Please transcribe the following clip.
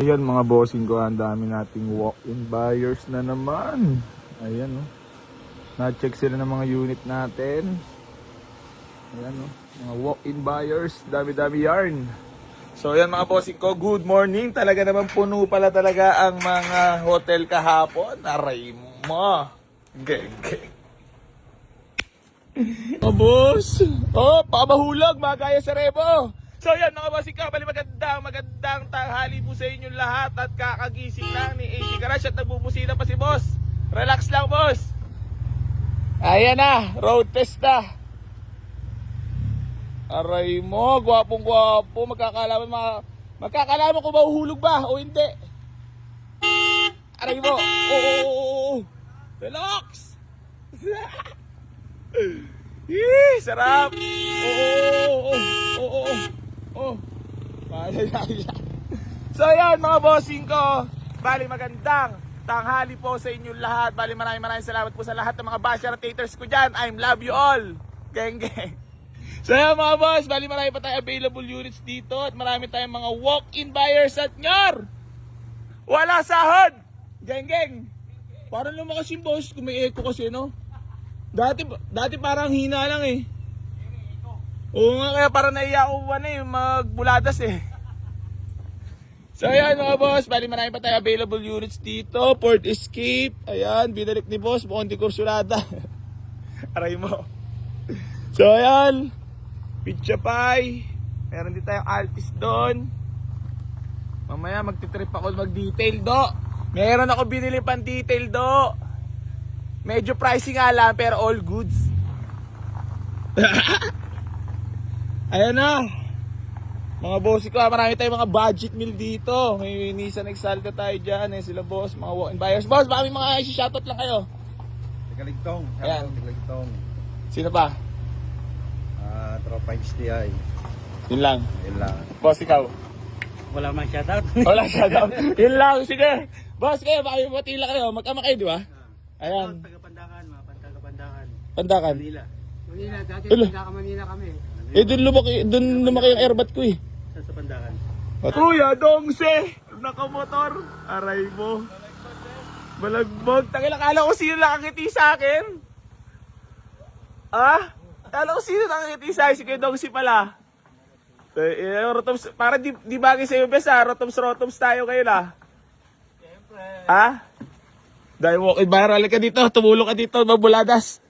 Ayan mga bossing ko, ang dami nating walk-in buyers na naman. Ayan o. Na-check sila ng mga unit natin. Ayan o. Mga walk-in buyers. Dami-dami yarn. So ayan mga bossing ko, good morning. Talaga naman puno pala talaga ang mga hotel kahapon. Aray mo. Geng. Oh boss. Oh, pamahulog mga gaya sa Rebo. So yan mga bossing ko, bali magandang tanghali po sa inyong lahat. At kakagising lang ni AC Garage at nagbubusina pa si boss. Relax lang boss. Ayan na, road test na. Aray mo, gwapong gwapo. Magkakalaman kung mahuhulog ba o hindi. Aray mo. Oh. Relax. Sarap. Oh. So yan mga bossing ko. Bali magandang tanghali po sa inyong lahat. Bali maraming salamat po sa lahat ng mga basher at haters ko dyan. I love you all. Geng. So yan mga boss, bali marami pa tayong available units dito. At marami tayong mga walk-in buyers at nyor. Wala sahod. Geng. Parang lumakas yung boss kung may echo kasi no. Dati parang hina lang eh. Oo nga, kaya parang naiya ko magbuladas eh. So ayan mga boss, bali marami pa tayo available units dito. Ford Escape, ayan, binalik ni boss, mukhang di kursulada. Aray mo. So ayan, Pizza Pie, meron din tayong Altis doon. Mamaya magtitrip ako mag-detail do. Meron ako binili pang detail do. Medyo pricey nga lang pero all goods. Ayan na. Mga boss ko, marami tayong mga budget meal dito. May Nissan Exalta tayo dyan. Eh, sila boss, mga walk-in buyers. Boss, baka may mga isi-shoutout lang kayo. Tagaligtong. Ayan. Tagaligtong. Sino pa? Tropa HTI. Yun lang. Yun lang. Boss, ikaw. Wala man shoutout. Wala shoutout. Yun lang, sige. Boss, kayo, baka may matila kayo. Magkama kayo, di ba? Ayan. Taga-Pandakan, mga taga-Pandakan. Pandakan. Manila. Dati Ulo. taga-Manila kami. Eh, dun lumaki yung airbat ko eh. Sa Pandakan. Kuya, dongse! Nakamotor. Aray mo. Balagbog. Tangil, akala ko sino nakangiti sa akin. Ah? Akala ko sino nakangiti sa akin. Si Kuya Dongse pala. Rotoms, para di bagay sa'yo, bes ha. Rotoms tayo kayo na. Siyempre. Ha? Dahil walk-in viral ka dito. Tumulong ka dito. Mabuladas.